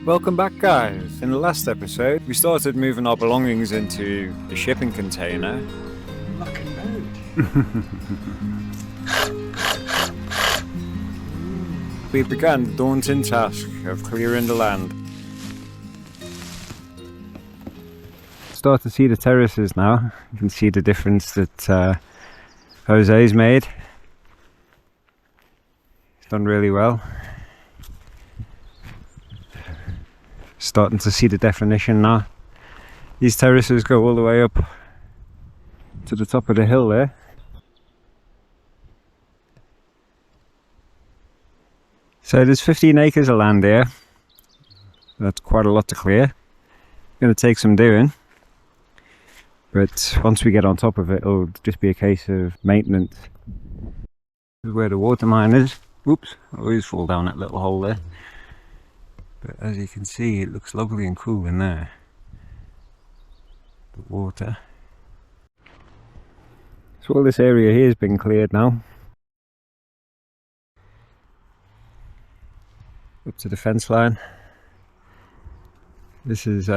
Welcome back, guys. In the last episode we started moving our belongings into the shipping container. Fucking road. We began the daunting task of clearing the land. Start to see the terraces now. You can see the difference that Jose's made. He's done really well. Starting to see the definition now. These terraces go all the way up to the top of the hill there. So there's 15 acres of land here. That's quite a lot to clear. Going to take some doing. But once we get on top of it, it'll just be a case of maintenance. This is where the water mine is. Oops, I always fall down that little hole there. But as you can see, it looks lovely and cool in there. The water. So all this area here has been cleared now. Up to the fence line. This is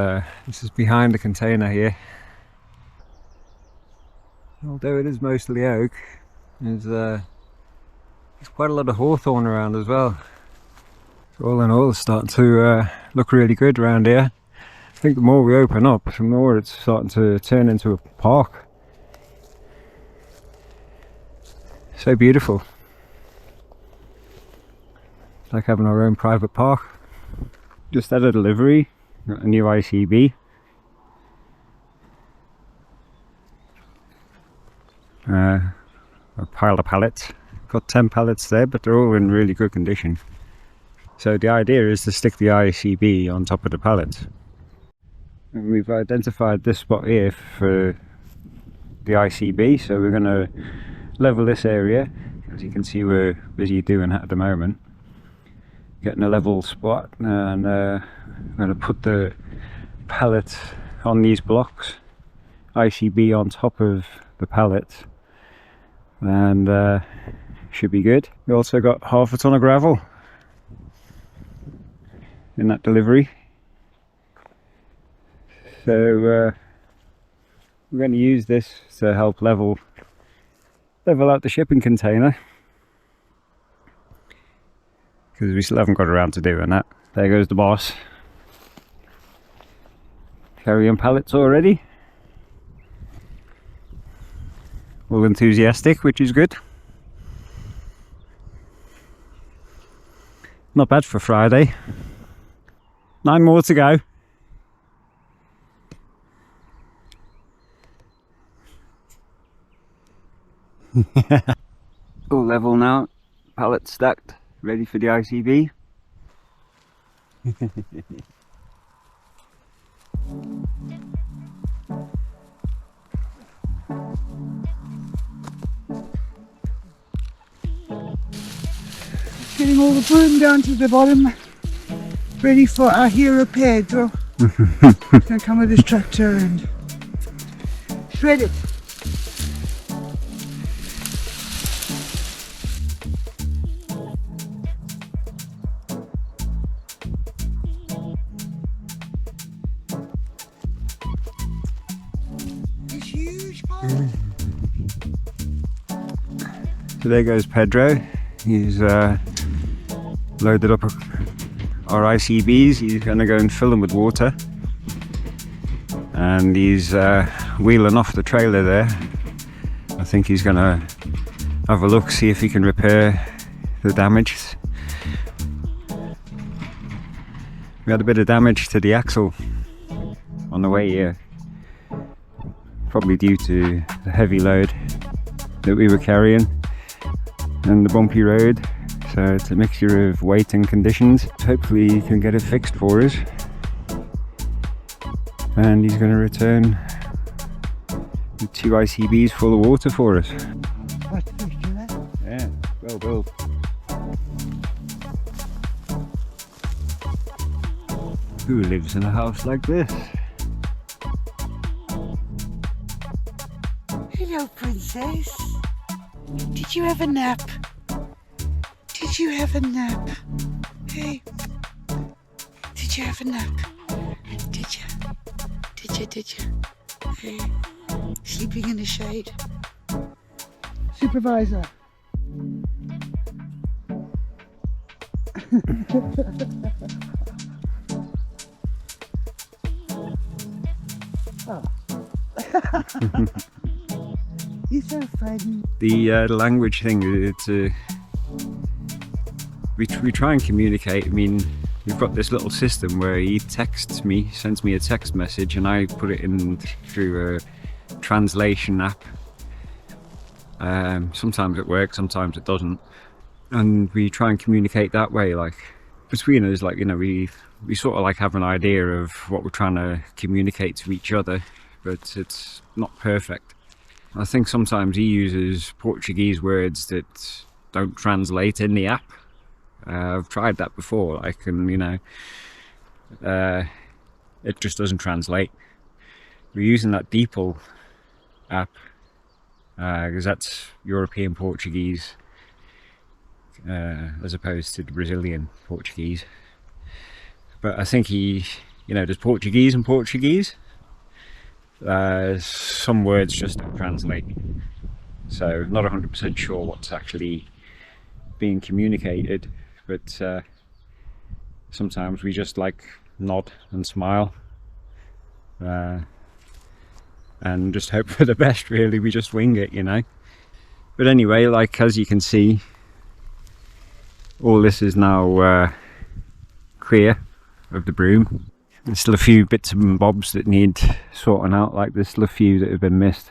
behind the container here. Although it is mostly oak, there's quite a lot of hawthorn around as well. So all in all, it's starting to look really good around here. I think the more we open up, the more it's starting to turn into a park. So beautiful. It's like having our own private park. Just had a delivery, got a new ICB. A pile of pallets. Got 10 pallets there, but they're all in really good condition. So the idea is to stick the ICB on top of the pallets. And we've identified this spot here for the ICB, so we're going to level this area. As you can see, we're busy doing that at the moment. Getting a level spot, and I'm going to put the pallet on these blocks. ICB on top of the pallet. And should be good. We also got half a ton of gravel in that delivery. So we're going to use this to help level out the shipping container, because we still haven't got around to doing that. There goes the boss. Carrying pallets already. All enthusiastic, which is good. Not bad for Friday. 9 more to go. All level now, pallets stacked, ready for the ICB. Getting all the broom down to the bottom, ready for our hero Pedro. Gonna come with his tractor and shred it. This huge pile. So there goes Pedro. He's loaded up our ICBs. He's going to go and fill them with water, and he's wheeling off the trailer there. I think he's going to have a look, see if he can repair the damage. We had a bit of damage to the axle on the way here, probably due to the heavy load that we were carrying and the bumpy road. So it's a mixture of weight and conditions. Hopefully he can get it fixed for us, and he's going to return with 2 ICBs full of water for us. What's the picture of that? Yeah, well built. Who lives in a house like this? Hello, princess. Did you have a nap? Did you have a nap? Hey, did Did you have a nap? Did you? Did you? Hey, sleeping in the shade. Supervisor. Oh. You're so funny. The language thing, it's we try and communicate. I mean, we've got this little system where he texts me, sends me a text message, and I put it in through a translation app. Sometimes it works, sometimes it doesn't, and we try and communicate that way. Like between us, like, you know, we sort of like have an idea of what we're trying to communicate to each other, but it's not perfect. I think sometimes he uses Portuguese words that don't translate in the app. I've tried that before, like, and you know, it just doesn't translate. We're using that DeepL app because that's European Portuguese as opposed to the Brazilian Portuguese. But I think he, you know, does Portuguese and Portuguese. Some words just don't translate, so not 100% sure what's actually being communicated, but sometimes we just like nod and smile and just hope for the best, really. We just wing it, you know. But anyway, like, as you can see, all this is now clear of the broom. There's still a few bits and bobs that need sorting out, like there's still a few that have been missed,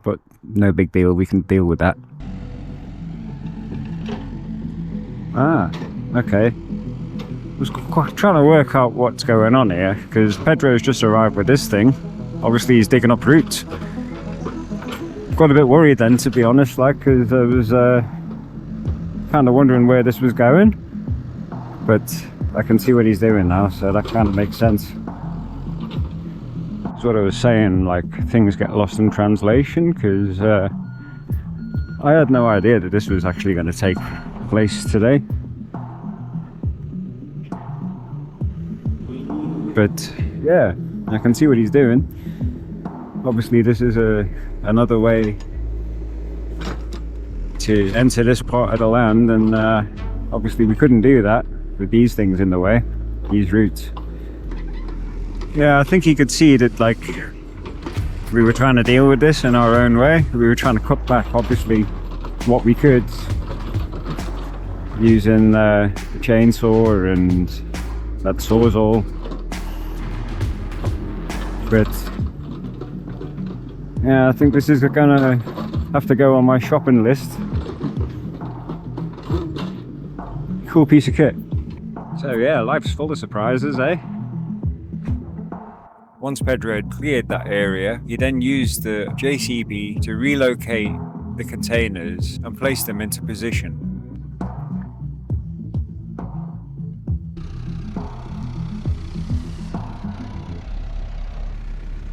but no big deal, we can deal with that. Ah, okay. I was trying to work out what's going on here, because Pedro's just arrived with this thing. Obviously he's digging up roots. Got a bit worried then, to be honest, like, because I was kind of wondering where this was going, but I can see what he's doing now, so that kind of makes sense. That's what I was saying, like, things get lost in translation, because I had no idea that this was actually going to take place today. But yeah, I can see what he's doing. Obviously this is another way to enter this part of the land, and obviously we couldn't do that with these things in the way, these roots. Yeah, I think he could see that, like, we were trying to deal with this in our own way. We were trying to cut back, obviously, what we could using the chainsaw and that sawzall. But yeah, I think this is gonna have to go on my shopping list. Cool piece of kit. So yeah, life's full of surprises, eh? Once Pedro had cleared that area, he then used the JCB to relocate the containers and place them into position.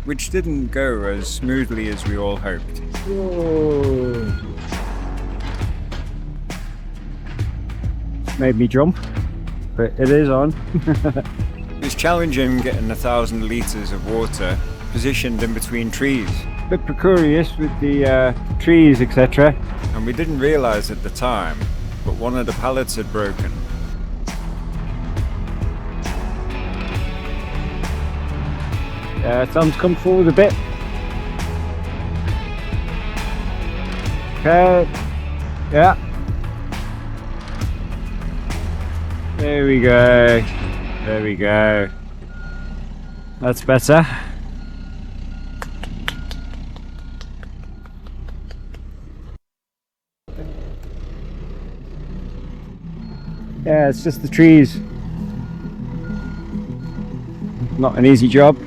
Which didn't go as smoothly as we all hoped. Whoa. Made me jump, but it is on. It was challenging getting 1,000 litres of water positioned in between trees. A bit precarious with the trees, etc. And we didn't realise at the time, but one of the pallets had broken. Thumbs come forward a bit. Okay. Yeah. There we go. There we go. That's better. Yeah, it's just the trees. Not an easy job,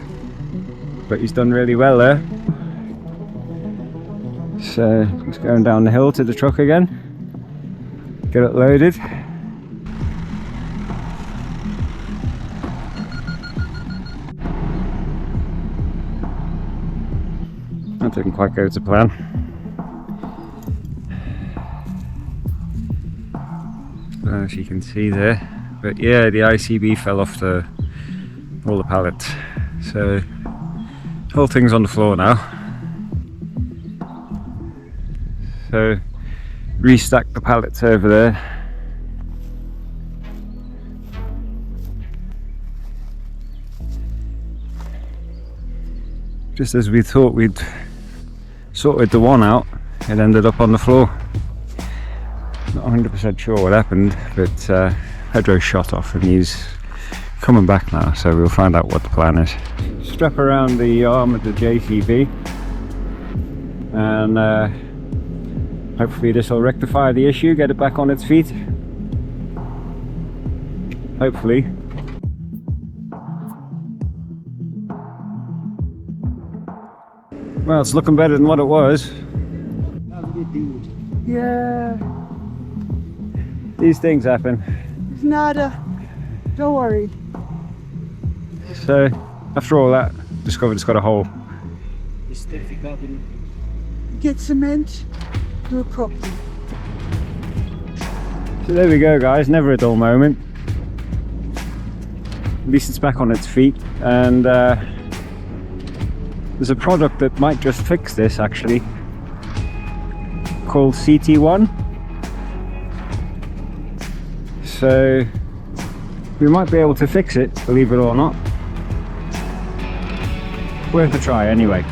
but he's done really well there. So just going down the hill to the truck again, get it loaded. That didn't quite go to plan. As you can see there, But yeah, the ICB fell off all the pallets. So the whole thing's on the floor now. So restack the pallets over there. Just as we thought we'd sorted the one out, it ended up on the floor. Not 100% sure what happened, but Pedro's shot off and he's coming back now, so we'll find out what the plan is. Strap around the arm of the JCB and hopefully this will rectify the issue, get it back on its feet. Hopefully. Well, it's looking better than what it was. Yeah, These things happen. it's nada. Don't worry. So, after all that, discovered it's got a hole. Get cement, do it properly. So there we go, guys, never a dull moment. At least it's back on its feet, and there's a product that might just fix this actually, called CT1. So we might be able to fix it, believe it or not. Worth a try anyway.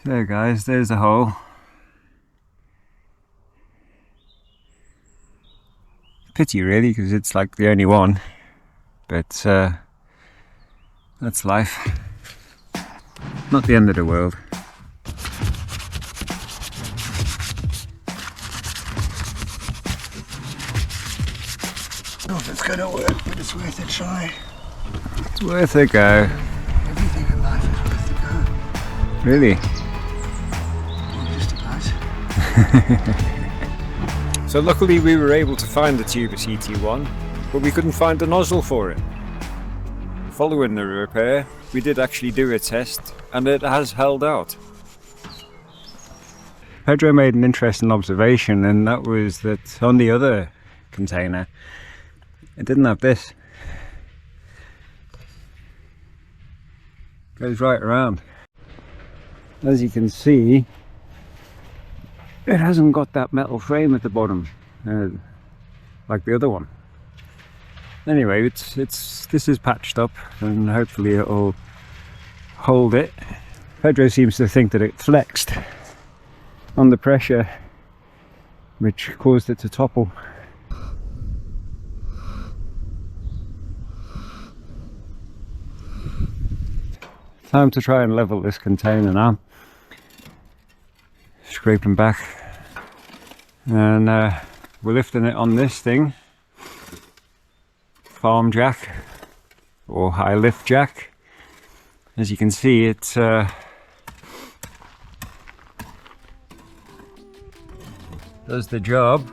There guys, there's the hole. Pity really, because it's like the only one, but that's life. Not the end of the world. I don't know if it's gonna work, but it's worth a try. It's worth a go. Everything in life is worth a go. Really? Well, just about. So luckily we were able to find the tube of CT1, but we couldn't find the nozzle for it. Following the repair, we did actually do a test, and it has held out. Pedro made an interesting observation, and that was that on the other container, it didn't have this. Goes right around. As you can see, it hasn't got that metal frame at the bottom, like the other one. Anyway, this is patched up, and hopefully it'll hold it. Pedro seems to think that it flexed under pressure, which caused it to topple. Time to try and level this container now. Scraping back, and we're lifting it on this thing, farm jack or high lift jack. As you can see, it does the job.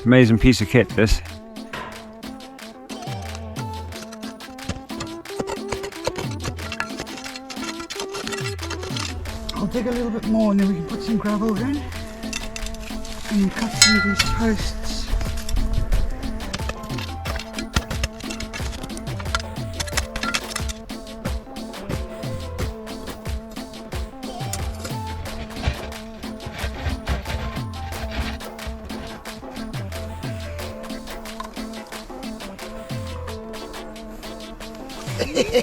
Amazing piece of kit, this. I'll dig a little bit more and then we can put some gravel in and cut some of these posts.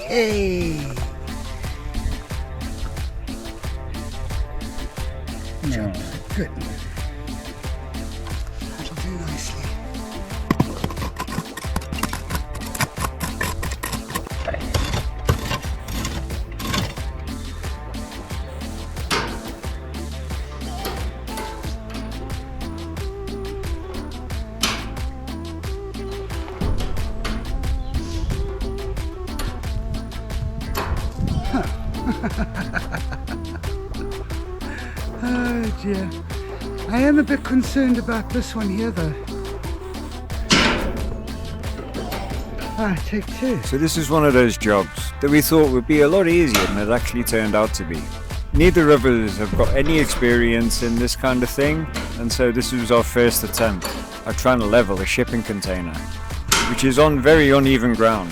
Hey! Yeah. Good. That'll do nicely. Oh dear. I am a bit concerned about this one here though. Take two. So this is one of those jobs that we thought would be a lot easier than it actually turned out to be. Neither of us have got any experience in this kind of thing, and so this was our first attempt at trying to level a shipping container, which is on very uneven ground.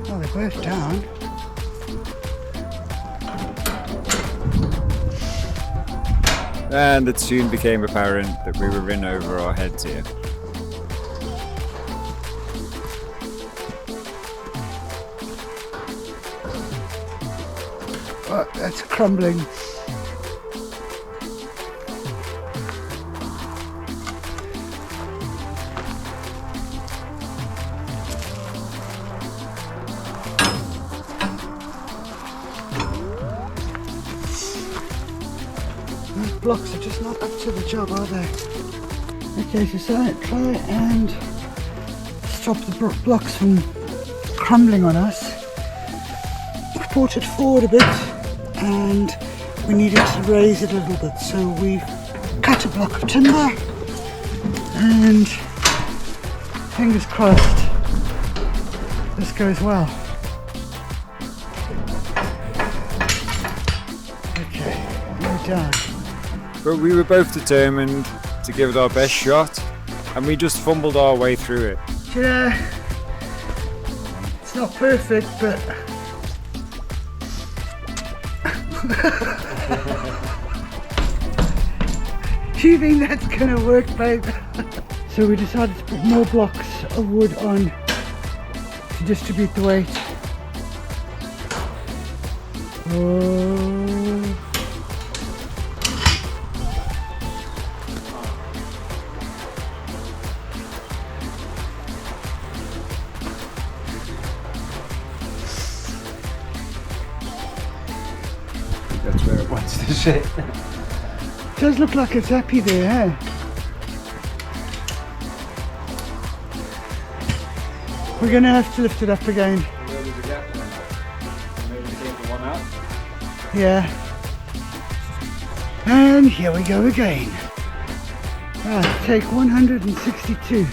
Oh, they're both down. And it soon became apparent that we were in over our heads here. Oh, that's crumbling. Those blocks are just not up to the job, are they? Okay, so try and stop the blocks from crumbling on us. We've brought it forward a bit and we needed to raise it a little bit, so we cut a block of timber and fingers crossed this goes well. Okay, we're done. But we were both determined to give it our best shot, and we just fumbled our way through it. Yeah, it's not perfect, but do you think that's gonna work, babe? So we decided to put more blocks of wood on to distribute the weight. Oh. That's where it wants to sit. Does look like it's happy there, eh? We're gonna have to lift it up again. Yeah. And here we go again. Take 162.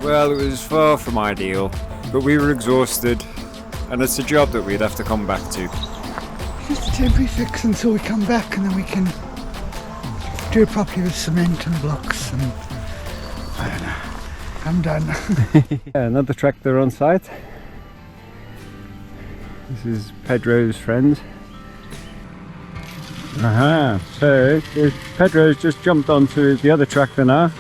Well, it was far from ideal, but we were exhausted, and it's a job that we'd have to come back to. Just a temporary fix until we come back, and then we can do it properly with cement and blocks, and I don't know. I'm done. Yeah, another tractor on site. This is Pedro's friend. Aha, so Pedro's just jumped onto the other tractor now.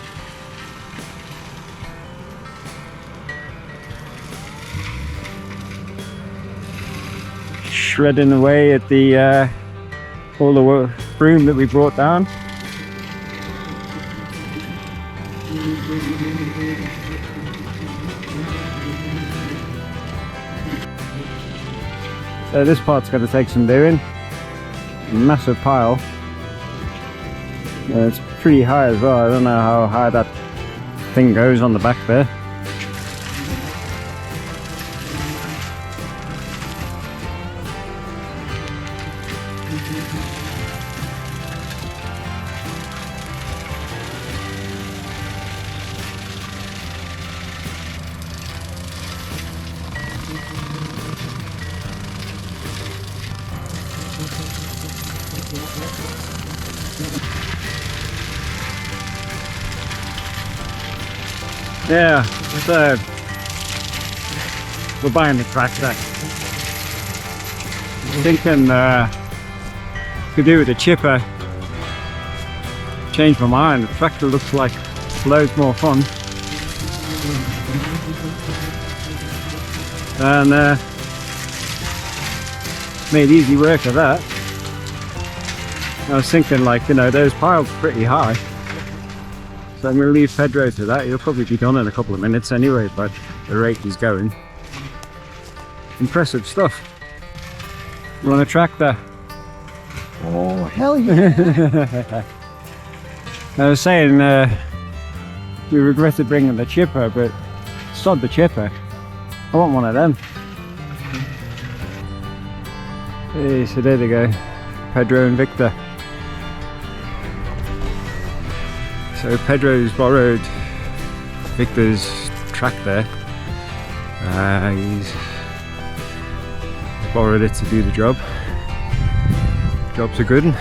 Shredding away at the all the broom that we brought down. So this part's going to take some doing. Massive pile. It's pretty high as well. I don't know how high that thing goes on the back there. Yeah, so we're buying the tractor. Thinking could do with a chipper. Changed my mind. The tractor looks like loads more fun. And made easy work of that. I was thinking, like, you know, those piles are pretty high. So I'm going to leave Pedro to that. He'll probably be done in a couple of minutes anyway, but the rate he's going. Impressive stuff. Run a tractor. Oh, hell yeah. I was saying we regretted bringing the chipper, but sod the chipper. I want one of them. Hey, so there they go, Pedro and Victor. So Pedro's borrowed Victor's tractor. He's borrowed it to do the job. Job's a good one.